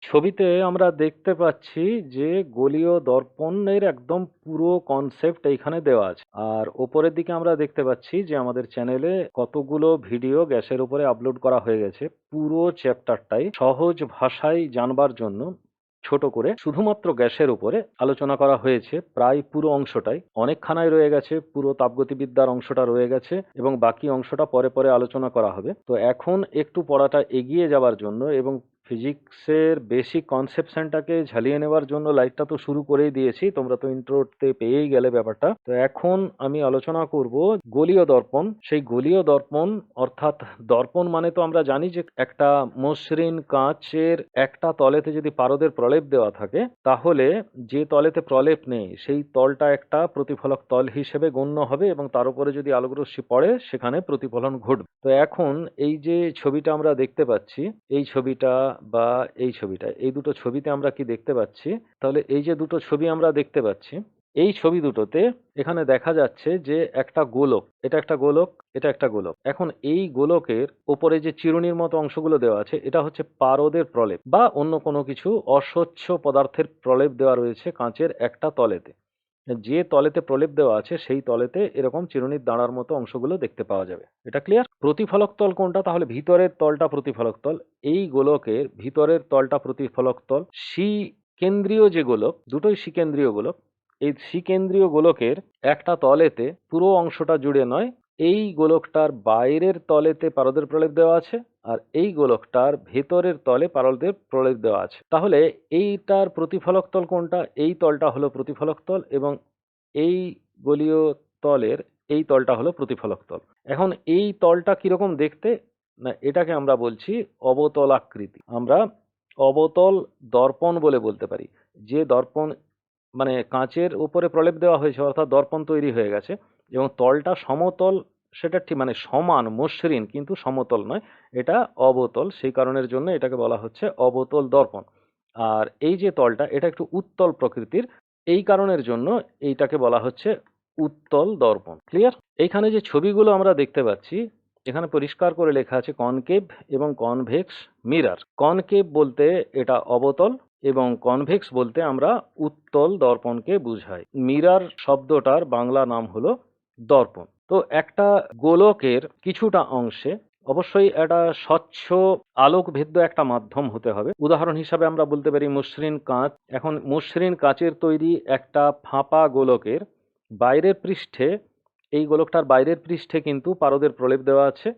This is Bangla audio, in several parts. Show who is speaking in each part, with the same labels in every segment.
Speaker 1: ছবিতে আমরা দেখতে পাচ্ছি যে গোলীয় দর্পণের একদম পুরো কনসেপ্ট এইখানে দেওয়া আছে। আর ওপরের দিকে আমরা দেখতে পাচ্ছি যে আমাদের চ্যানেলে কতগুলো ভিডিও গ্যাসের উপরে আপলোড করা হয়ে গেছে। পুরো চ্যাপ্টারটাই সহজ ভাষায় জানবার জন্য ছোট করে শুধুমাত্র গ্যাসের উপরে আলোচনা করা হয়েছে। প্রায় পুরো অংশটাই, অনেকখানাই রয়ে গেছে, পুরো তাপগতিবিদ্যার অংশটা রয়ে গেছে এবং বাকি অংশটা পরে পরে আলোচনা করা হবে। তো এখন একটু পড়াটা এগিয়ে যাবার জন্য এবং ফিজিক্সের বেসিক কনসেপশনটাকে ঝালিয়ে নেওয়ার জন্য লাইটটা তো শুরু করেই দিয়েছি, তোমরা তো ইন্ট্রোতে পেয়েই গেলে ব্যাপারটা। তো এখন আমি আলোচনা করব গোলীয় দর্পণ। সেই গোলীয় দর্পণ অর্থাৎ দর্পণ মানে তো আমরা জানি যে একটা মসৃণ কাঁচের একটা তলেতে যদি পারদের প্রলেপ দেওয়া থাকে তাহলে যে তলেতে প্রলেপ নেই সেই তলটা একটা প্রতিফলক তল হিসেবে গণ্য হবে এবং তার উপরে যদি আলোকরশ্মি পড়ে সেখানে প্রতিফলন ঘটবে। তো এখন এই যে ছবিটা আমরা দেখতে পাচ্ছি, এই ছবিটা বা এই ছবিটা, এই দুটো ছবিতে আমরা কি দেখতে পাচ্ছি? তাহলে এই যে দুটো ছবি আমরা দেখতে পাচ্ছি, এই ছবি দুটোতে এখানে দেখা যাচ্ছে যে একটা গোলক, এটা একটা গোলক, এটা একটা গোলক। এখন এই গোলকের ওপরে যে চিরুনির মতো অংশগুলো দেওয়া আছে এটা হচ্ছে পারদের প্রলেপ বা অন্য কোনো কিছু অস্বচ্ছ পদার্থের প্রলেপ দেওয়া রয়েছে কাঁচের একটা তলেতে। যে তলেতে প্রলেপ দেওয়া আছে সেই তলেতে এরকম চিরুনির দাঁড়ার মতো অংশগুলো দেখতে পাওয়া যাবে। এটা ক্লিয়ার? প্রতিফলক তল কোনটা? তাহলে ভিতরের তলটা প্রতিফলক তল। এই গোলকের ভিতরের তলটা প্রতিফলক তল। কেন্দ্রীয় যে গোলক, দুটোই কেন্দ্রীয় গোলক, এই কেন্দ্রীয় গোলকের একটা তলেতে পুরো অংশটা জুড়ে নয়, এই গোলকটার বাইরের তলেতে পারদের প্রলেপ দেওয়া আছে আর এই গোলকটার ভেতরের তলে পারদের প্রলেপ দেওয়া আছে। তাহলে এইটার প্রতিফলক তল কোনটা? এই তলটা হলো প্রতিফলক তল এবং এই গোলীয় তলের এই তলটা হলো প্রতিফলক তল। এখন এই তলটা কিরকম দেখতে? না, এটাকে আমরা বলছি অবতলাকৃতি। আমরা অবতল দর্পণ বলে বলতে পারি। যে দর্পণ মানে কাঁচের উপরে প্রলেপ দেওয়া হয়েছে অর্থাৎ দর্পণ তৈরি হয়ে গেছে এবং তলটা সমতল, সেটা ঠিক মানে সমান মসৃণ কিন্তু সমতল নয়, এটা অবতল। সেই কারণের জন্য এটাকে বলা হচ্ছে অবতল দর্পণ। আর এই যে তলটা এটা একটু উত্তল প্রকৃতির, এই কারণের জন্য এইটাকে বলা হচ্ছে উত্তল দর্পণ। ক্লিয়ার? এইখানে যে ছবিগুলো আমরা দেখতে পাচ্ছি এখানে পরিষ্কার করে লেখা আছে কনকেভ এবং কনভেক্স মিরর। কনকেভ বলতে এটা অবতল এবং কনভেক্স বলতে আমরা উত্তল দর্পণকে বুঝাই। মিরর শব্দটার বাংলা নাম হলো দর্পণ। তো একটা গোলকের কিছুটা অংশে অবশ্যই একটা স্বচ্ছ আলোকভেদ্য একটা মাধ্যম হতে হবে। উদাহরণ হিসাবে আমরা বলতে পারি মসৃণ কাঁচ। এখন মসৃণ কাঁচের তৈরি একটা ফাঁপা গোলকের বাইরের পৃষ্ঠে, এই গোলকটার বাইরের পৃষ্ঠে কিন্তু পারদের প্রলেপ দেওয়া আছে,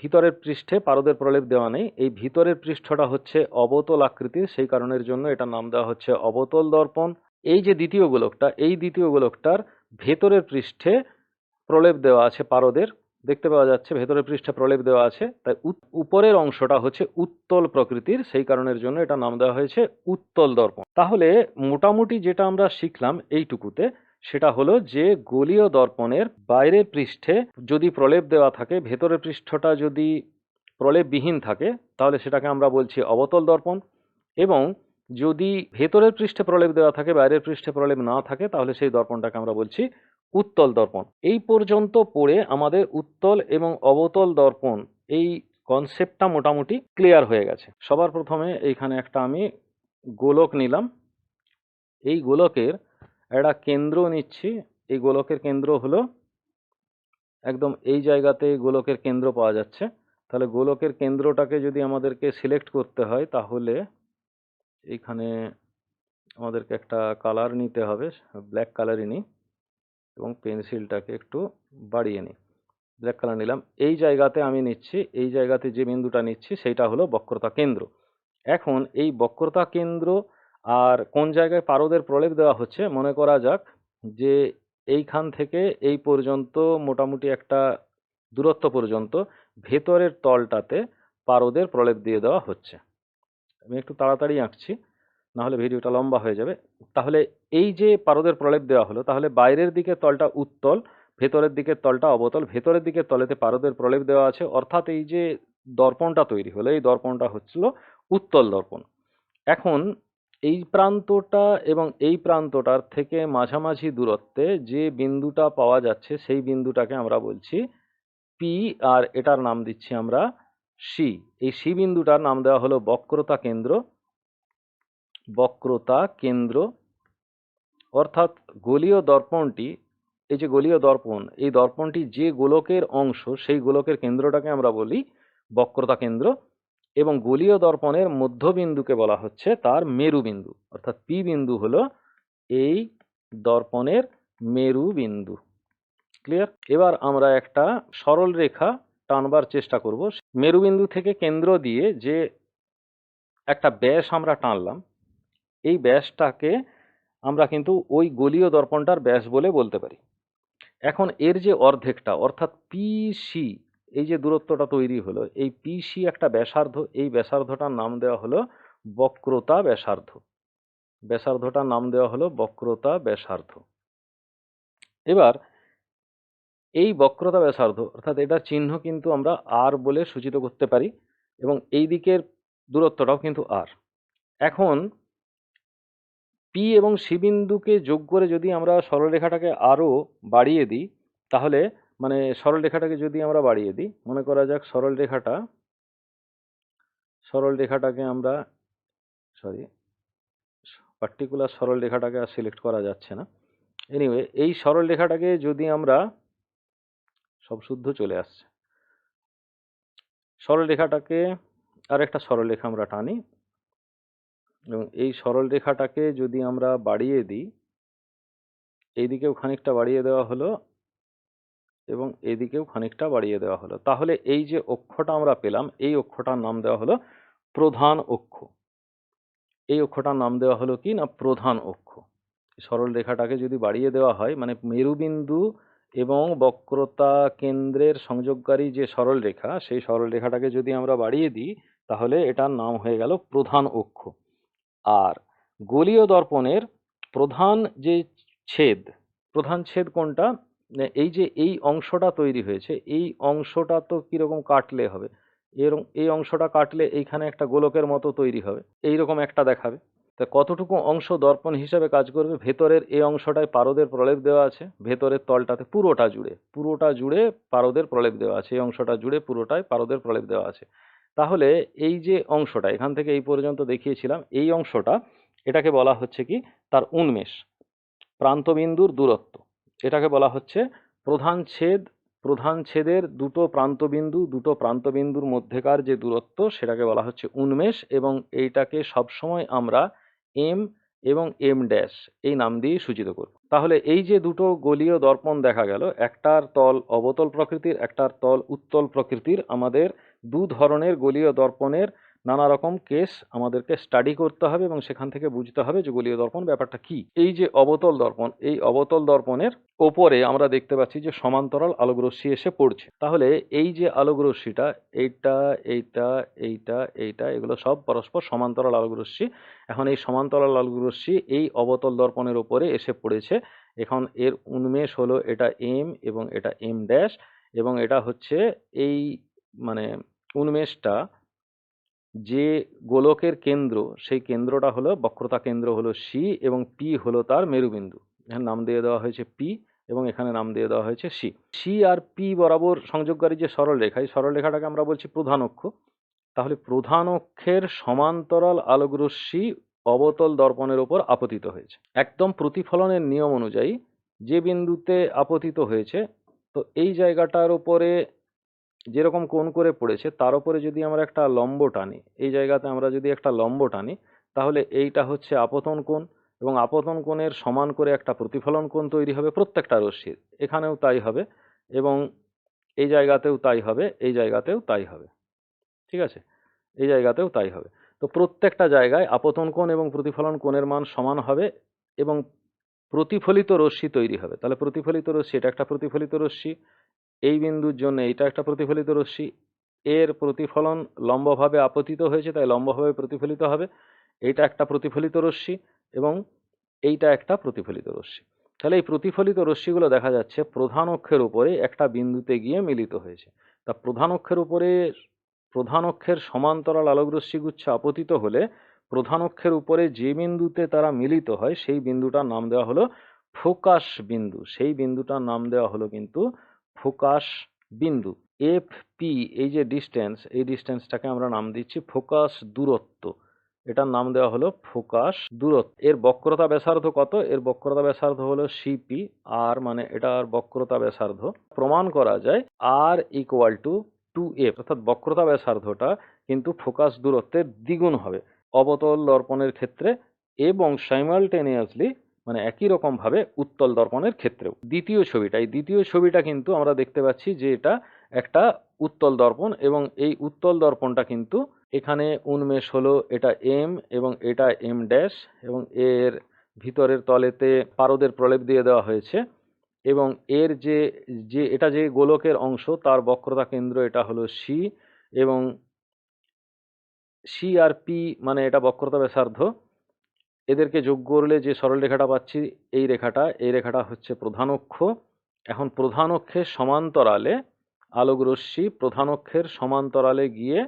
Speaker 1: ভিতরের পৃষ্ঠে পারদের প্রলেপ দেওয়া নেই। এই ভিতরের পৃষ্ঠটা হচ্ছে অবতল আকৃতির, সেই কারণের জন্য এটার নাম দেওয়া হচ্ছে অবতল দর্পণ। এই যে দ্বিতীয় গোলকটা, এই দ্বিতীয় গোলকটার ভেতরের পৃষ্ঠে প্রলেপ দেওয়া আছে পারদের, দেখতে পাওয়া যাচ্ছে ভেতরের পৃষ্ঠে প্রলেপ দেওয়া আছে, তাই উপরের অংশটা হচ্ছে উত্তল প্রকৃতির, সেই কারণের জন্য এটা নাম দেওয়া হয়েছে উত্তল দর্পণ। তাহলে মোটামুটি যেটা আমরা শিখলাম এইটুকুতে সেটা হলো যে গোলীয় দর্পণের বাইরের পৃষ্ঠে যদি প্রলেপ দেওয়া থাকে, ভেতরের পৃষ্ঠটা যদি প্রলেপবিহীন থাকে তাহলে সেটাকে আমরা বলছি অবতল দর্পণ, এবং যদি ভেতরের পৃষ্ঠে প্রলেপ দেওয়া থাকে বাইরের পৃষ্ঠে প্রলেপ না থাকে তাহলে সেই দর্পণটাকে আমরা বলছি উত্তল দর্পণ। এই পর্যন্ত পড়ে আমাদের উত্তল এবং অবতল দর্পণ এই কনসেপ্টটা মোটামুটি ক্লিয়ার হয়ে গেছে। সবার প্রথমে এইখানে একটা আমি গোলক নিলাম, এই গোলকের একটা কেন্দ্র নিচ্ছি। এই গোলকের কেন্দ্র হলো একদম এই জায়গাতে গোলকের কেন্দ্র পাওয়া যাচ্ছে। তাহলে গোলকের কেন্দ্রটাকে যদি আমাদেরকে সিলেক্ট করতে হয় তাহলে এইখানে আমাদেরকে একটা কালার নিতে হবে, ব্ল্যাক কালারই নিই এবং পেন্সিলটাকে একটু বাড়িয়ে নিই। ব্ল্যাক কালার নিলাম, এই জায়গাতে আমি নিচ্ছি, এই জায়গাতে যে বিন্দুটা নিচ্ছি সেইটা হলো বক্রতা কেন্দ্র। এখন এই বক্রতা কেন্দ্র আর কোন জায়গায় পারদের প্রলেপ দেওয়া হচ্ছে, মনে করা যাক যে এইখান থেকে এই পর্যন্ত মোটামুটি একটা দূরত্ব পর্যন্ত ভেতরের তলটাতে পারদের প্রলেপ দিয়ে দেওয়া হচ্ছে। আমি একটু তাড়াতাড়ি আঁকছি, নাহলে ভিডিওটা লম্বা হয়ে যাবে। তাহলে এই যে পারদের প্রলেপ দেওয়া হলো, তাহলে বাইরের দিকের তলটা উত্তল, ভেতরের দিকের তলটা অবতল। ভেতরের দিকের তলেতে পারদের প্রলেপ দেওয়া আছে, অর্থাৎ এই যে দর্পণটা তৈরি হলো এই দর্পণটা হচ্ছিল উত্তল দর্পণ। এখন এই প্রান্তটা এবং এই প্রান্তটার থেকে মাঝামাঝি দূরত্বে যে বিন্দুটা পাওয়া যাচ্ছে সেই বিন্দুটাকে আমরা বলছি পি, আর এটার নাম দিচ্ছি আমরা সি। এই সি বিন্দুটার নাম দেওয়া হলো বক্রতা কেন্দ্র বক্রতা কেন্দ্র, অর্থাৎ গোলীয় দর্পণটি, এই যে গোলীয় দর্পণ, এই দর্পণটি যে গোলকের অংশ সেই গোলকের কেন্দ্রটাকে আমরা বলি বক্রতা কেন্দ্র, এবং গোলীয় দর্পণের মধ্যবিন্দুকে বলা হচ্ছে তার মেরুবিন্দু, অর্থাৎ পি বিন্দু হলো এই দর্পণের মেরুবিন্দু। ক্লিয়ার? এবার আমরা একটা সরল রেখা টানবার চেষ্টা করব। মেরুবিন্দু থেকে কেন্দ্র দিয়ে যে একটা ব্যাস আমরা টানলাম, এই ব্যাসটাকে আমরা কিন্তু ওই গোলীয় দর্পণটার ব্যাস বলে বলতে পারি। এখন এর যে অর্ধেকটা, অর্থাৎ পিসি, এই যে দূরত্বটা তৈরি হলো, এই পিসি একটা ব্যাসার্ধ, এই ব্যাসার্ধটার নাম দেওয়া হলো বক্রতা ব্যাসার্ধ। ব্যাসার্ধটার নাম দেওয়া হলো বক্রতা ব্যাসার্ধ। এবার এই বক্রতা ব্যাসার্ধ, অর্থাৎ এটার চিহ্ন কিন্তু আমরা আর বলে সূচিত করতে পারি, এবং এই দিকের দূরত্বটাও কিন্তু আর। এখন পি এবং সি বিন্দুকে যোগ করে যদি আমরা সরলরেখাটাকে আরও বাড়িয়ে দিই, তাহলে মানে সরলরেখাটাকে যদি আমরা বাড়িয়ে দিই, মনে করা যাক সরলরেখাটাকে আমরা পার্টিকুলার সরলরেখাটাকে আর সিলেক্ট করা যাচ্ছে না। এনিওয়ে, এই সরলরেখাটাকে যদি আমরা, সব শুদ্ধ চলে আসছে, সরলরেখাটাকে আর একটা সরলরেখা আমরা টানি, এবং এই সরলরেখাটাকে যদি আমরা বাড়িয়ে দিই, এইদিকেও খানিকটা বাড়িয়ে দেওয়া হলো এবং এদিকেও খানিকটা বাড়িয়ে দেওয়া হলো, তাহলে এই যে অক্ষটা আমরা পেলাম, এই অক্ষটার নাম দেওয়া হলো প্রধান অক্ষ। এই অক্ষটার নাম দেওয়া হলো কি না, প্রধান অক্ষ। সরল রেখাটাকে যদি বাড়িয়ে দেওয়া হয়, মানে মেরুবিন্দু এবং বক্রতা কেন্দ্রের সংযোগকারী যে সরল রেখা, সেই সরল রেখাটাকে যদি আমরা বাড়িয়ে দিই, তাহলে এটার নাম হয়ে গেল প্রধান অক্ষ। আর গোলীয় দর্পণের প্রধান যে ছেদ, প্রধান ছেদ কোনটা, এই যে এই অংশটা তৈরি হয়েছে, এই অংশটা তো কিরকম কাটলে হবে, এরকম এই অংশটা কাটলে এইখানে একটা গোলকের মতো তৈরি হবে, এইরকম একটা দেখাবে। তা কতটুকু অংশ দর্পণ হিসাবে কাজ করবে, ভেতরের এই অংশটায় পারদের প্রলেপ দেওয়া আছে, ভেতরের তলটাতে পুরোটা জুড়ে পারদের প্রলেপ দেওয়া আছে, এই অংশটা জুড়ে পুরোটায় পারদের প্রলেপ দেওয়া আছে। তাহলে এই যে অংশটা এখান থেকে এই পর্যন্ত দেখিয়েছিলাম, এই অংশটা, এটাকে বলা হচ্ছে কি তার উন্মেষ, প্রান্তবিন্দুর দূরত্ব, এটাকে বলা হচ্ছে প্রধান ছেদ। প্রধান ছেদের দুটো প্রান্তবিন্দুর মধ্যেকার যে দূরত্ব, সেটাকে বলা হচ্ছে উন্মেষ, এবং এইটাকে সবসময় আমরা এম এবং এম ড্যাশ এই নাম দিয়ে সূচিত করব। তাহলে এই যে দুটো গোলীয় দর্পণ দেখা গেল, একটার তল অবতল প্রকৃতির, একটার তল উত্তল প্রকৃতির, আমাদের দু ধরনের গোলীয় দর্পণের নানা রকম কেস আমাদেরকে স্টাডি করতে হবে, এবং সেখান থেকে বুঝতে হবে যে গোলীয় দর্পণ ব্যাপারটা কি। এই যে অবতল দর্পণ, এই অবতল দর্পণের ওপরে আমরা দেখতে পাচ্ছি যে সমান্তরাল আলোকরশ্মি এসে পড়ছে। তাহলে এই যে আলোকরশ্মিটা, এইটা এইটা এইটা এইটা, এগুলো সব পরস্পর সমান্তরাল আলোকরশ্মি। এখন এই সমান্তরাল আলোকরশ্মি এই অবতল দর্পণের ওপরে এসে পড়েছে। এখন এর উন্মেষ হলো এটা এম এবং এটা এম ড্যাশ, এবং এটা হচ্ছে এই মানে উন্মেষটা যে গোলকের কেন্দ্র, সেই কেন্দ্রটা হলো বক্রতা কেন্দ্র হলো সি, এবং পি হলো তার মেরুবিন্দু। এখানে নাম দিয়ে দেওয়া হয়েছে পি এবং এখানে নাম দিয়ে দেওয়া হয়েছে সি। সি আর পি বরাবর সংযোগকারী যে সরল রেখা, এই সরল রেখাটাকে আমরা বলছি প্রধান অক্ষ। তাহলে প্রধান অক্ষের সমান্তরাল আলোকরশ্মি অবতল দর্পণের উপর আপতিত হয়েছে। একদম প্রতিফলনের নিয়ম অনুযায়ী যে বিন্দুতে আপতিত হয়েছে, তো এই জায়গাটার উপরে যেরকম কোণ করে পড়েছে, তার উপরে যদি আমরা একটা লম্ব টানি, এই জায়গাতে আমরা যদি একটা লম্ব টানি, তাহলে এইটা হচ্ছে আপতন কোণ, এবং আপতন কোণের সমান করে একটা প্রতিফলন কোণ তৈরি হবে প্রত্যেকটা রশ্মির। এখানেও তাই হবে, এবং এই জায়গাতেও তাই হবে, এই জায়গাতেও তাই হবে। ঠিক আছে, এই জায়গাতেও তাই হবে। তো প্রত্যেকটা জায়গায় আপতন কোণ এবং প্রতিফলন কোণের মান সমান হবে, এবং প্রতিফলিত রশ্মি তৈরি হবে। তাহলে প্রতিফলিত রশ্মি, এটা একটা প্রতিফলিত রশ্মি, এই বিন্দুর জন্য এইটা একটা প্রতিফলিত রশ্মি, এর প্রতিফলন লম্বভাবে আপতিত হয়েছে তাই লম্বভাবে প্রতিফলিত হবে, এইটা একটা প্রতিফলিত রশ্মি এবং এইটা একটা প্রতিফলিত রশ্মি। তাহলে এই প্রতিফলিত রশ্মিগুলো দেখা যাচ্ছে প্রধান অক্ষের উপরে একটা বিন্দুতে গিয়ে মিলিত হয়েছে। তা প্রধান অক্ষের সমান্তরাল আলোকরশ্মিগুচ্ছ আপতিত হলে প্রধান অক্ষের উপরে যে বিন্দুতে তারা মিলিত হয়, সেই বিন্দুটার নাম দেওয়া হলো ফোকাস বিন্দু। সেই বিন্দুটার নাম দেওয়া হলো কিন্তু ফোকাস বিন্দু। এফ পি, এই যে ডিস্টেন্স, এই ডিস্টেন্সটাকে আমরা নাম দিচ্ছি ফোকাস দূরত্ব। এটার নাম দেওয়া হলো ফোকাস দূরত্ব। এর বক্রতা ব্যাসার্ধ কত? এর বক্রতা ব্যাসার্ধ হলো সিপি। আর মানে এটার বক্রতা ব্যাসার্ধ প্রমাণ করা যায় আর ইকুয়াল টু 2f, অর্থাৎ বক্রতা ব্যাসার্ধটা কিন্তু ফোকাস দূরত্বের দ্বিগুণ হবে অবতল দর্পণের ক্ষেত্রে এবং সাইমালটেনিয়াসলি মানে একই রকম ভাবে উত্তল দর্পণের ক্ষেত্রেও। এই দ্বিতীয় ছবিটা কিন্তু আমরা দেখতে পাচ্ছি যে এটা একটা উত্তল দর্পণ এবং এই উত্তল দর্পণটা কিন্তু এখানে উন্মেষ হলো এটা এম এবং এটা এম ড্যাশ এবং এর ভিতরের তলেতে পারদের প্রলেপ দিয়ে দেওয়া হয়েছে এবং এর যে যে এটা যে গোলকের অংশ তার বক্রতা কেন্দ্র এটা হলো সি এবং সি আর পি মানে এটা বক্রতা ব্যাসার্ধ। এদেরকে যোগ করলে যে সরলরেখাটা পাচ্ছি এই রেখাটা হচ্ছে প্রধান অক্ষ। এখন প্রধান অক্ষের সমান্তরালে আলোক রশ্মি প্রধান অক্ষের সমান্তরালে গিয়ে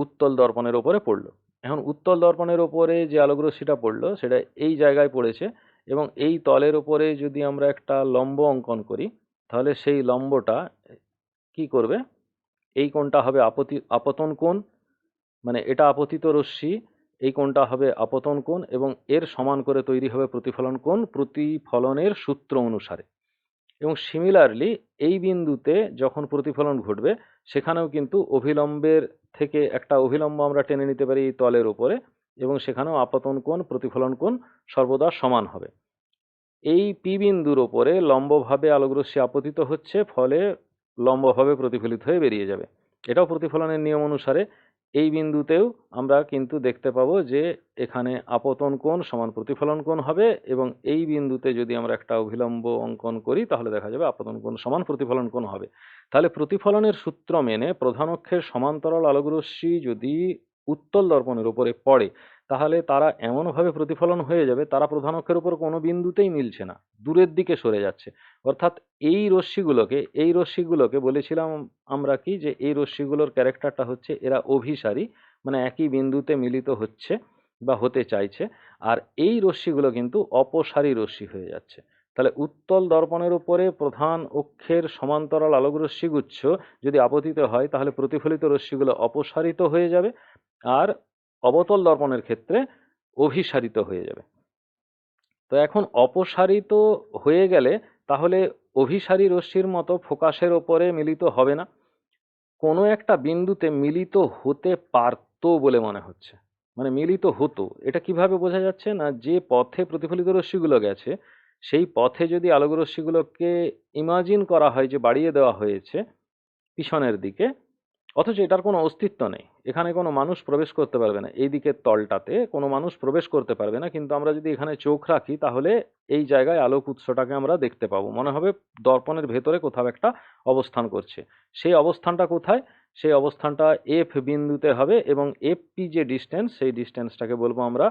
Speaker 1: উত্তল দর্পণের ওপরে পড়লো। এখন উত্তল দর্পণের ওপরে যে আলোক রশ্মিটা পড়লো সেটা এই জায়গায় পড়েছে এবং এই তলের ওপরে যদি আমরা একটা লম্ব অঙ্কন করি তাহলে সেই লম্বটা কি করবে? এই কোণটা হবে আপতন কোণ, মানে এটা আপতিত রশ্মি, এই কোণটা হবে আপতন কোণ এবং এর সমান করে তৈরি হবে প্রতিফলন কোণ প্রতিফলনের সূত্র অনুসারে। এবং সিমিলারলি এই বিন্দুতে যখন প্রতিফলন ঘটবে সেখানেও কিন্তু অভিলম্বের থেকে একটা অভিলম্ব আমরা টেনে নিতে পারি এই তলের উপরে এবং সেখানেও আপতন কোণ প্রতিফলন কোণ সর্বদা সমান হবে। এই পি বিন্দুর ওপরে লম্বভাবে আলোকরশ্মি আপতিত হচ্ছে, ফলে লম্বভাবে প্রতিফলিত হয়ে বেরিয়ে যাবে। এটাও প্রতিফলনের নিয়ম অনুসারে এই বিন্দুতেও আমরা কিন্তু দেখতে পাবো যে এখানে আপতন কোণ সমান প্রতিফলন কোণ হবে এবং এই বিন্দুতে যদি আমরা একটা অভিলম্ব অঙ্কন করি তাহলে দেখা যাবে আপতন কোণ সমান প্রতিফলন কোণ হবে। তাহলে প্রতিফলনের সূত্র মেনে প্রধান অক্ষের সমান্তরাল আলোকরশ্মি যদি উত্তল দর্পণের উপরে পড়ে তাহলে তারা এমনভাবে প্রতিফলন হয়ে যাবে তারা প্রধান অক্ষের উপর কোনো বিন্দুতেই মিলছে না, দূরের দিকে সরে যাচ্ছে। অর্থাৎ এই রশ্মিগুলোকে বলেছিলাম আমরা কি যে এই রশ্মিগুলোর ক্যারেক্টারটা হচ্ছে এরা অভিসারী, মানে একই বিন্দুতে মিলিত হচ্ছে বা হতে চাইছে, আর এই রশ্মিগুলো কিন্তু অপসারী রশ্মি হয়ে যাচ্ছে। তাহলে উত্তল দর্পণের উপরে প্রধান অক্ষের সমান্তরাল আলোক রশ্মিগুচ্ছ যদি আপতিত হয় তাহলে প্রতিফলিত রশ্মিগুলো অপসারিত হয়ে যাবে আর অবতল দর্পণের ক্ষেত্রে অভিসারিত হয়ে যাবে। তো এখন অপসারিত হয়ে গেলে তাহলে অভিসারী রশ্মির মতো ফোকাসের ওপরে মিলিত হবে না, কোনো একটা বিন্দুতে মিলিত হতে পারতো বলে মনে হচ্ছে, মানে মিলিত হতো। এটা কিভাবে বোঝা যাচ্ছে না, যে পথে প্রতিফলিত রশ্মিগুলো গেছে সেই পথে যদি আলোক রশ্মিগুলোকে ইমাজিন করা হয় যে বাড়িয়ে দেওয়া হয়েছে পিছনের দিকে, অথচ এটার কোনো অস্তিত্ব নেই, এখানে কোনো মানুষ প্রবেশ করতে পারবে না, এই দিকের তলটাতে কোনো মানুষ প্রবেশ করতে পারবে না, কিন্তু আমরা যদি এখানে চোখ রাখি তাহলে এই জায়গায় আলোক উৎসটাকে আমরা দেখতে পাবো, মনে হবে দর্পণের ভেতরে কোথাও একটা অবস্থান করছে। সেই অবস্থানটা কোথায়? সেই অবস্থানটা এফ বিন্দুতে হবে এবং এফ পি যে ডিস্টেন্স সেই ডিস্টেন্সটাকে বলবো আমরা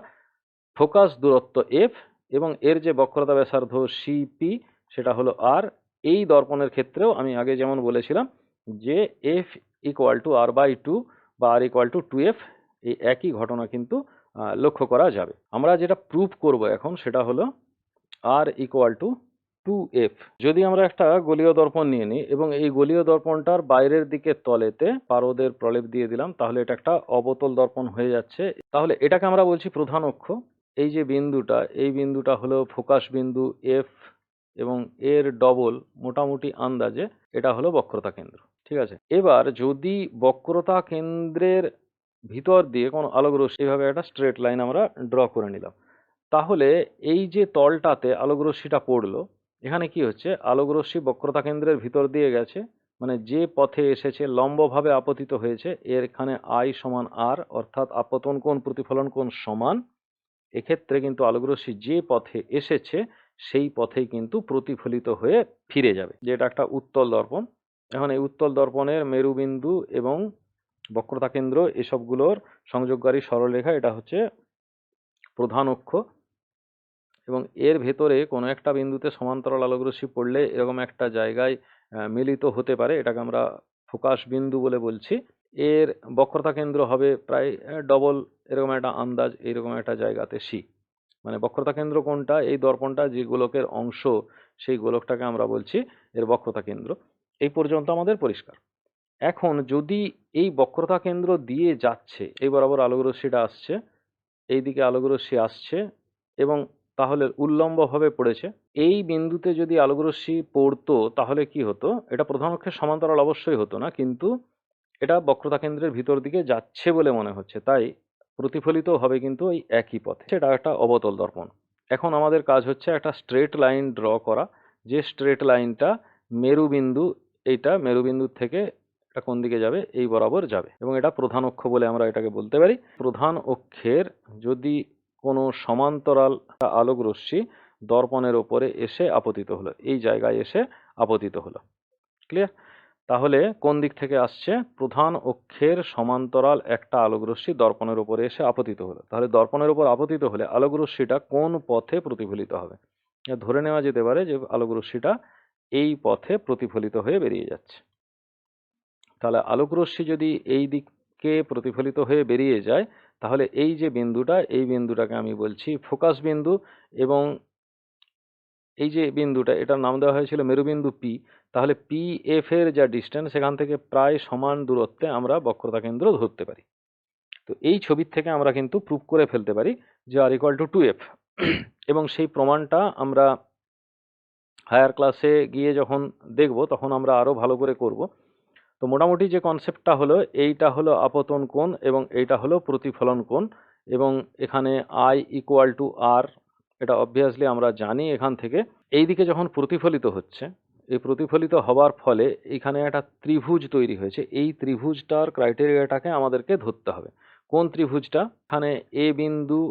Speaker 1: ফোকাস দূরত্ব এফ এবং এর যে বক্রতা ব্যাসার্ধ সিপি সেটা হলো আর। এই দর্পণের ক্ষেত্রেও আমি আগে যেমন বলেছিলাম যে F equal to R by two বা আর ইকুয়াল টু 2f, এই একই ঘটনা কিন্তু লক্ষ্য করা যাবে। আমরা যেটা প্রুভ করব এখন সেটা হলো আর ইকুয়াল টু 2f। যদি আমরা একটা গোলীয় দর্পণ নিয়ে নিই এবং এই গোলীয় দর্পণটার বাইরের দিকে তলেতে পারদের প্রলেপ দিয়ে দিলাম তাহলে এটা একটা অবতল দর্পণ হয়ে যাচ্ছে। তাহলে এটাকে আমরা বলছি প্রধান অক্ষ। এই যে বিন্দুটা এই বিন্দুটা হলো ফোকাস বিন্দু এফ এবং এর ডবল মোটামুটি আন্দাজে এটা হলো বক্রতা কেন্দ্র। ঠিক আছে, এবার যদি বক্রতা কেন্দ্রের ভিতর দিয়ে কোনো আলোক রশ্মি এইভাবে একটা স্ট্রেট লাইন আমরা ড্র করে নিলাম, তাহলে এই যে তলটাতে আলোক রশ্মিটা পড়লো এখানে কি হচ্ছে, আলোক রশ্মি বক্রতা কেন্দ্রের ভিতর দিয়ে গেছে, মানে যে পথে এসেছে লম্বভাবে আপতিত হয়েছে এর এখানে আই সমান আর, অর্থাৎ আপতন কোণ প্রতিফলন কোণ সমান। এক্ষেত্রে কিন্তু আলোক রশ্মি যে পথে এসেছে সেই পথেই কিন্তু প্রতিফলিত হয়ে ফিরে যাবে, যেটা একটা উত্তল দর্পণ। এখন এই উত্তল দর্পণের মেরুবিন্দু এবং বক্রতা কেন্দ্র এসবগুলোর সংযোগকারী সরলরেখা এটা হচ্ছে প্রধান অক্ষ এবং এর ভেতরে কোনো একটা বিন্দুতে সমান্তরাল আলোক রশ্মি পড়লে এরকম একটা জায়গায় মিলিত হতে পারে, এটাকে আমরা ফোকাস বিন্দু বলে বলছি। এর বক্রতা কেন্দ্র হবে প্রায় ডবল এরকম একটা আন্দাজ এইরকম একটা জায়গাতে সি, মানে বক্রতা কেন্দ্র কোনটা, এই দর্পণটা যে গোলকের অংশ সেই গোলকটাকে আমরা বলছি এর বক্রতা কেন্দ্র। এই পর্যন্ত আমাদের পরিষ্কার। এখন যদি এই বক্রতা কেন্দ্র দিয়ে যাচ্ছে এই বরাবর আলোক রশ্মিটা আসছে এই দিকে আলোকরশ্মি আসছে এবং তাহলে উল্লম্বভাবে পড়েছে। এই বিন্দুতে যদি আলোকরশ্মি পড়তো তাহলে কি হতো, এটা প্রধান অক্ষের সমান্তরাল অবশ্যই হতো না, কিন্তু এটা বক্রতা কেন্দ্রের ভিতর দিকে যাচ্ছে বলে মনে হচ্ছে, তাই প্রতিফলিত হবে কিন্তু ওই একই পথে। এটা একটা অবতল দর্পণ। এখন আমাদের কাজ হচ্ছে একটা স্ট্রেট লাইন ড্র করা, যে স্ট্রেট লাইনটা মেরুবিন্দু, এইটা মেরুবিন্দুর থেকে এটা কোন দিকে যাবে, এই বরাবর যাবে, এবং এটা প্রধান অক্ষ বলে আমরা এটাকে বলতে পারি। প্রধান অক্ষের যদি কোনো সমান্তরাল আলোক রশ্মি দর্পণের ওপরে এসে আপতিত হলো, এই জায়গায় এসে আপতিত হলো, ক্লিয়ার? তাহলে কোন দিক থেকে আসছে, প্রধান অক্ষের সমান্তরাল একটা আলোক রশ্মি দর্পণের উপরে এসে আপতিত হলো, তাহলে দর্পণের উপর আপতিত হলে আলোক রশ্মিটা কোন পথে প্রতিফলিত হবে, ধরে নেওয়া যেতে পারে যে আলোক রশ্মিটা এই পথে প্রতিফলিত হয়ে বেরিয়ে যাচ্ছে। তাহলে আলোক রশ্মি যদি এই দিকে প্রতিফলিত হয়ে বেরিয়ে যায়, তাহলে এই যে বিন্দুটা, এই বিন্দুটাকে আমি বলছি ফোকাস বিন্দু, এবং এই যে বিন্দুটা, এটার নাম দেওয়া হয়েছিল মেরুবিন্দু পি। তাহলে পি এফ এর যা ডিস্টেন্স, সেখান থেকে প্রায় সমান দূরত্বে আমরা বক্রতা কেন্দ্র ধরতে পারি। তো এই ছবির থেকে আমরা কিন্তু প্রুভ করে ফেলতে পারি যে আর ইকুয়াল টু 2f, এবং সেই প্রমাণটা আমরা হায়ার ক্লাসে গিয়ে যখন দেখব তখন আমরা আরো ভালো করে করব। তো মোটামুটি যে কনসেপ্টটা হলো, এইটা হলো আপতন কোণ এবং এইটা হলো প্রতিফলন কোণ, এবং এখানে আই ইকুয়াল টু আর, এটা অবভিয়াসলি আমরা জানি এখান থেকে। এই দিকে যখন প্রতিফলিত হচ্ছে, এই প্রতিফলিত হবার ফলে এখানে একটা ত্রিভুজ তৈরি হয়েছে, এই ত্রিভুজটার ক্রাইটেরিয়াটাকে আমাদেরকে ধরতে হবে। কোন ত্রিভুজটা, এখানে এ বিন্দু,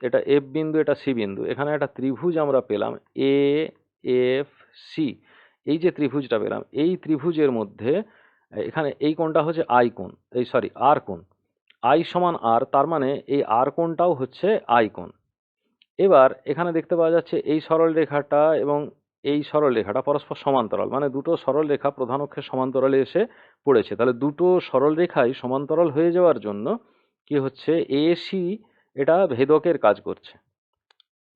Speaker 1: এটা এফ বিন্দু, এটা সি বিন্দু, এখানে একটা ত্রিভুজ আমরা পেলাম এ এফ সি। এই যে ত্রিভুজটা পেলাম, এই ত্রিভুজের মধ্যে এখানে এই কোণটা হচ্ছে আই কোণ, এই সরি আর কোণ, আই সমান আর, তার মানে এই আর কোণটাও হচ্ছে আই কোণ। এবার এখানে দেখতে পাওয়া যাচ্ছে এই সরল রেখাটা এবং এই সরল রেখাটা পরস্পর সমান্তরাল, মানে দুটো সরল রেখা প্রধান অক্ষের সমান্তরালে এসে পড়েছে। তাহলে দুটো সরল রেখাই সমান্তরাল হয়ে যাওয়ার জন্য কি হচ্ছে, এসি এটা ভেদকের কাজ করছে।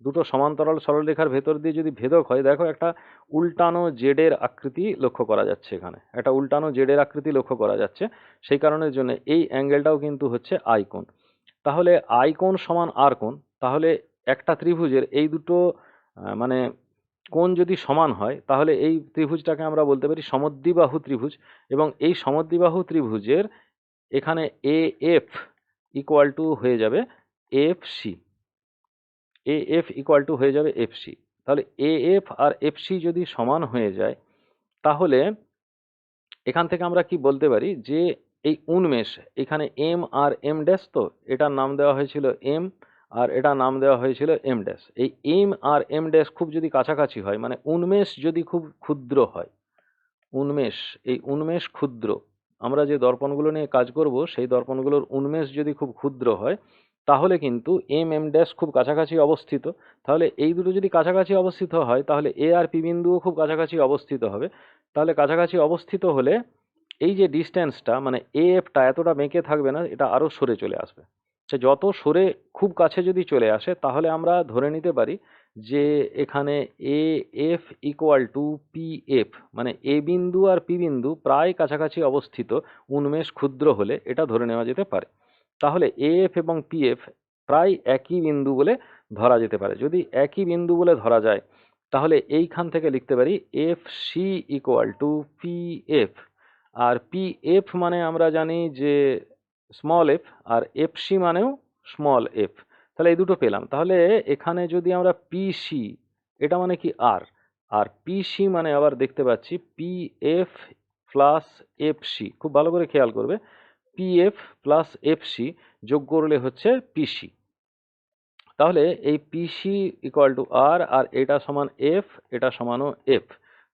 Speaker 1: দুটো সমান্তরাল সরলরেখার ভেতর দিয়ে যদি ভেদক হয়, দেখো একটা উল্টানো জেডের আকৃতি লক্ষ্য করা যাচ্ছে, এখানে একটা উল্টানো জেডের আকৃতি লক্ষ্য করা যাচ্ছে। সেই কারণের জন্য এই অ্যাঙ্গেলটাও কিন্তু হচ্ছে আই কোণ। তাহলে আই কোণ সমান আর কোণ, তাহলে একটা ত্রিভুজের এই দুটো মানে কোণ যদি সমান হয়, তাহলে এই ত্রিভুজটাকে আমরা বলতে পারি সমদ্বিবাহু ত্রিভুজ, এবং এই সমদ্বিবাহু ত্রিভুজের এখানে এ এফ ইকুয়াল টু হয়ে যাবে F C, A F equal to হয়ে যাবে এফ সি। তাহলে এ এফ আর এফ সি যদি সমান হয়ে যায়, তাহলে এখান থেকে আমরা কি বলতে পারি যে এই উন্মেষ, এখানে এম আর এম ড্যাশ, তো এটার নাম দেওয়া হয়েছিল এম আর এটার নাম দেওয়া হয়েছিল এম ড্যাশ। এই এম আর এম ড্যাশ খুব যদি কাছাকাছি হয়, মানে উন্মেষ যদি খুব ক্ষুদ্র হয়, উন্মেষ, এই উন্মেষ ক্ষুদ্র, আমরা যে দর্পণগুলো নিয়ে কাজ করব সেই দর্পণগুলোর উন্মেষ যদি খুব ক্ষুদ্র হয়, তাহলে কিন্তু এম এম ড্যাশ খুব কাছাকাছি অবস্থিত। তাহলে এই দুটো যদি কাছাকাছি অবস্থিত হয়, তাহলে এ আর পি বিন্দুও খুব কাছাকাছি অবস্থিত হবে। তাহলে কাছাকাছি অবস্থিত হলে এই যে ডিস্টেন্সটা, মানে এ এফটা এতটা বেঁকে থাকবে না, এটা আরো সরে চলে আসবে। সে যত সরে খুব কাছে যদি চলে আসে, তাহলে আমরা ধরে নিতে পারি যে এখানে এ F equal to P F, মানে এ বিন্দু আর পি বিন্দু প্রায় কাছাকাছি অবস্থিত, উন্মেষ ক্ষুদ্র হলে এটা ধরে নেওয়া যেতে পারে। তাহলে এ এফ এবং পি এফ প্রায় একই বিন্দু বলে ধরা যেতে পারে। যদি একই বিন্দু বলে ধরা যায়, তাহলে এইখান থেকে লিখতে পারি F C equal to P F, আর পি এফ মানে আমরা জানি যে স্মল এফ, আর এফ সি মানেও স্মল এফ। তাহলে এই দুটো পেলাম। তাহলে এখানে যদি আমরা পি সি, এটা মানে কি আর, আর পি সি মানে আবার দেখতে পাচ্ছি P F plus F C, খুব ভালো করে খেয়াল করবে, P F plus F C যোগ করলে হচ্ছে পিসি। তাহলে এই পিসি ইকুয়াল টু আর, আর এটা সমান এফ, এটা সমানও এফ,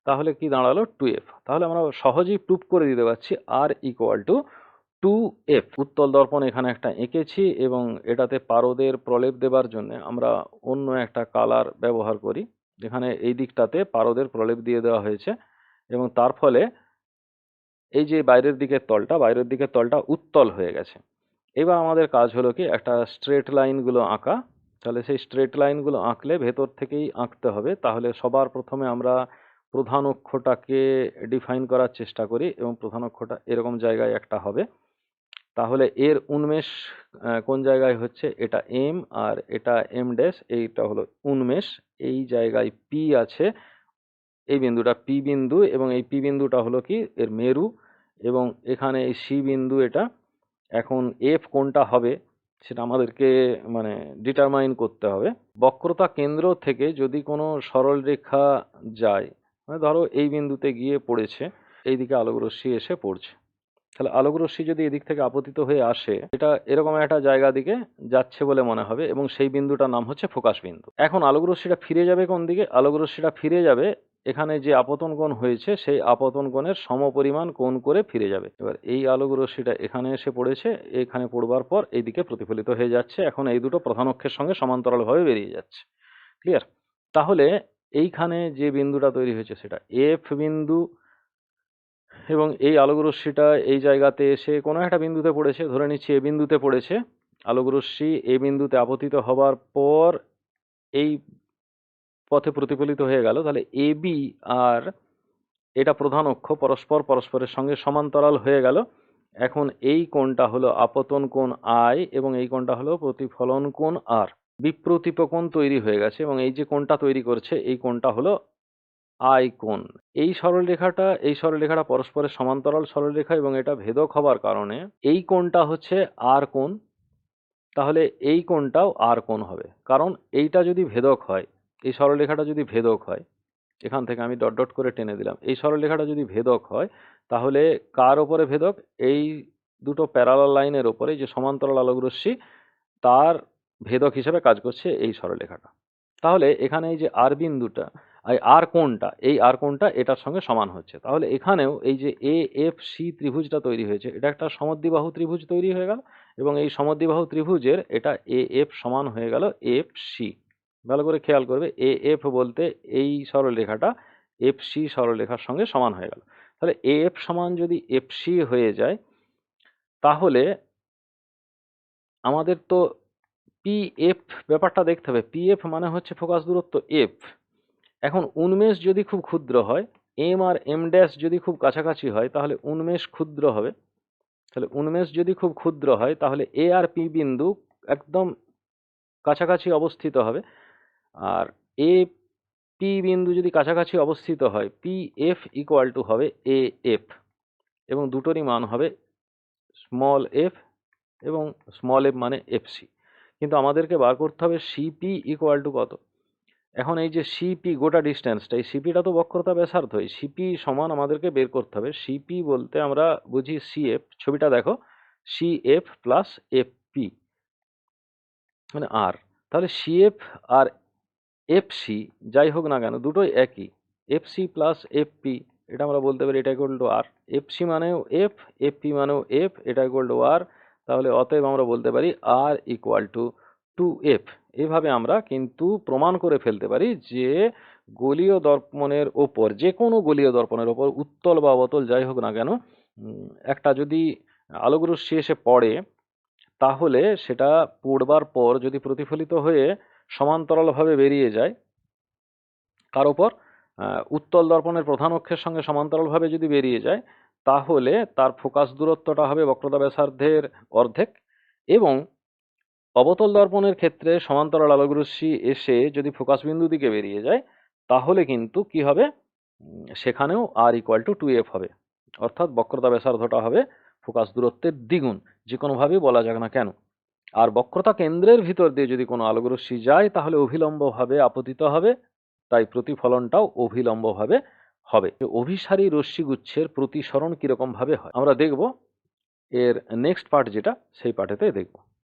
Speaker 1: তাহলে কি দাঁড়ালো 2f। তাহলে আমরা সহজেই প্রুভ করে দিতে পারছি আর ইকুয়াল টু 2f। উত্তল দর্পণ এখানে একটা এঁকেছি, এবং এটাতে পারদের প্রলেপ দেবার জন্য আমরা অন্য একটা কালার ব্যবহার করি। এখানে এই দিকটাতে পারদের প্রলেপ দিয়ে দেওয়া হয়েছে, এবং তার ফলে এই যে বাইরের দিকের তলটা উত্তল হয়ে গেছে। এবার আমাদের কাজ হলো কি, একটা স্ট্রেট লাইনগুলো আঁকা। তাহলে সেই স্ট্রেট লাইনগুলো আঁকলে ভেতর থেকেই আঁকতে হবে। তাহলে সবার প্রথমে আমরা প্রধান অক্ষটাকে ডিফাইন করার চেষ্টা করি, এবং প্রধান অক্ষটা এরকম জায়গায় একটা হবে। তাহলে এর উন্মেষ কোন জায়গায় হচ্ছে? এটা এম আর এটা এম ড্যাশ, এইটা হলো উন্মেষ। এই জায়গায় পি আছে, এই বিন্দুটা পি বিন্দু, এবং এই পি বিন্দুটা হলো কি এর মেরু, এবং এখানে এই সি বিন্দু এটা। এখন এফ কোনটা হবে সেটা আমাদেরকে মানে ডিটারমাইন করতে হবে। বক্রতা কেন্দ্র থেকে যদি কোনো সরল রেখা যায়, মানে ধরো এই বিন্দুতে গিয়ে পড়েছে, এইদিকে আলোকরশ্মি এসে পড়ছে, তাহলে আলোকরশ্মি যদি এদিক থেকে আপতিত হয়ে আসে, এটা এরকম একটা জায়গা দিকে যাচ্ছে বলে মনে হবে, এবং সেই বিন্দুটার নাম হচ্ছে ফোকাস বিন্দু। এখন আলোকরশ্মিটা ফিরে যাবে কোন দিকে? আলোকরশ্মিটা ফিরে যাবে এখানে যে আপতন কোণ হয়েছে সেই আপতন কোণের সমপরিমাণ কোণ করে ফিরে যাবে। এবার এই আলোক রশ্মিটা এখানে এসে পড়েছে, এখানে পড়বার পর এইদিকে প্রতিফলিত হয়ে যাচ্ছে। এখন এই দুটো প্রধান অক্ষের সঙ্গে সমান্তরালভাবে বেরিয়ে যাচ্ছে। ক্লিয়ার? তাহলে এইখানে যে বিন্দুটা তৈরি হয়েছে সেটা এফ বিন্দু, এবং এই আলোক রশ্মিটা এই জায়গাতে এসে কোনো একটা বিন্দুতে পড়েছে, ধরে নিচ্ছি এ বিন্দুতে পড়েছে। আলোক রশ্মি এ বিন্দুতে আপতিত হবার পর এই পথে প্রতিফলিত হয়ে গেল, তাহলে এ বি আর এটা প্রধান অক্ষ পরস্পরের সঙ্গে সমান্তরাল হয়ে গেল। এখন এই কোণটা হলো আপতন কোণ আই, এবং এই কোণটা হলো প্রতিফলন কোণ আর। বিপ্রতীপ কোণ তৈরি হয়ে গেছে, এবং এই যে কোণটা তৈরি করছে এই কোণটা হলো আই কোণ। এই সরলরেখাটা পরস্পরের সমান্তরাল সরলরেখা, এবং এটা ভেদক হবার কারণে এই কোণটা হচ্ছে আর কোণ। তাহলে এই কোণটাও আর কোণ হবে, কারণ এইটা যদি ভেদক হয়, এই সরলরেখাটা যদি ভেদক হয়, এখান থেকে আমি ডট ডট করে টেনে দিলাম, এই সরলরেখাটা যদি ভেদক হয় তাহলে কার ওপরে ভেদক? এই দুটো প্যারালাল লাইনের ওপরে, যে সমান্তরাল আলোক রশ্মি, তার ভেদক হিসেবে কাজ করছে এই সরলরেখাটা। তাহলে এখানে এই যে আর বিন্দুটা, এই আর কোণটা এটার সঙ্গে সমান হচ্ছে। তাহলে এখানেও এই যে এ এফ সি ত্রিভুজটা তৈরি হয়েছে, এটা একটা সমদ্বিবাহু ত্রিভুজ তৈরি হয়ে গেল, এবং এই সমদ্বিবাহু ত্রিভুজের এটা এ এফ সমান হয়ে গেল এফ সি। ভালো করে খেয়াল করবে, এ এফ বলতে এই সরলরেখাটা এফ সি সরলরেখার সঙ্গে সমান হয়ে গেল। তাহলে এ এফ সমান যদি এফ সি হয়ে যায়, তাহলে আমাদের তো পি এফ ব্যাপারটা দেখতে হবে। পি এফ মানে হচ্ছে ফোকাস দূরত্ব এফ। এখন উন্মেষ যদি খুব ক্ষুদ্র হয়, এম আর এম ড্যাশ যদি খুব কাছাকাছি হয়, তাহলে উন্মেষ ক্ষুদ্র হবে। তাহলে উন্মেষ যদি খুব ক্ষুদ্র হয়, তাহলে এ আর পি বিন্দু একদম কাছাকাছি অবস্থিত হবে। আর এ পি বিন্দু যদি কাছাকাছি অবস্থিত হয়, পি এফ ইকুয়াল টু হবে এ এফ, এবং দুটোরই মান হবে স্মল এফ, এবং স্মল এফ মানে এফ সি। কিন্তু আমাদেরকে বার করতে হবে সিপি ইকুয়াল টু কত। এখন এই যে সিপি গোটা ডিস্টেন্সটা, এই সিপিটা তো বক্রতা ব্যাসার্ধই, সিপি সমান আমাদেরকে বের করতে হবে। সিপি বলতে আমরা বুঝি সিএফ, ছবিটা দেখো, সিএফ প্লাস এফপি মানে আর। তাহলে সিএফ আর এফসি যাই হোক না কেন দুটোই একই, এফসি প্লাস এফপি, এটা আমরা বলতে পারি এটা ইকুয়াল টু আর। এফসি মানেও এফ, এফপি মানেও এফ, এটা ইকুয়াল টু আর। তাহলে অতএব আমরা বলতে পারি আর ইকুয়াল টু 2f। এইভাবে আমরা কিন্তু প্রমাণ করে ফেলতে পারি যে গোলীয় দর্পণের ওপর, যে কোনো গোলীয় দর্পণের ওপর, উত্তল বা অবতল যাই হোক না কেন, একটা যদি আলোক রশ্মি এসে পড়ে, তাহলে সেটা পড়বার পর যদি প্রতিফলিত হয়ে সমান্তরালভাবে বেরিয়ে যায় কার ওপর? উত্তল দর্পণের প্রধান অক্ষের সঙ্গে সমান্তরালভাবে যদি বেরিয়ে যায়, তাহলে তার ফোকাস দূরত্বটা হবে বক্রতা ব্যাসার্ধের অর্ধেক। এবং অবতল দর্পণের ক্ষেত্রে সমান্তরাল আলোক রশ্মি এসে যদি ফোকাস বিন্দু দিকে বেরিয়ে যায়, তাহলে কিন্তু কি হবে? সেখানেও আর ইকুয়াল টু 2f হবে, অর্থাৎ বক্রতা ব্যাসার্ধটা হবে ফোকাস দূরত্বের দ্বিগুণ, যে কোনোভাবেই বলা যাক না কেন। আর বক্রতা কেন্দ্রের ভিতর দিয়ে যদি কোনো আলোক রশ্মি যায়, তাহলে অভিলম্বভাবে আপতিত হবে, তাই প্রতিফলনটাও অভিলম্বভাবে হবে। অভিসারী রশ্মিগুচ্ছের প্রতিসরণ কিরকম ভাবে হয় আমরা দেখব এর নেক্সট পার্ট, যেটা সেই পার্টেতে দেখব।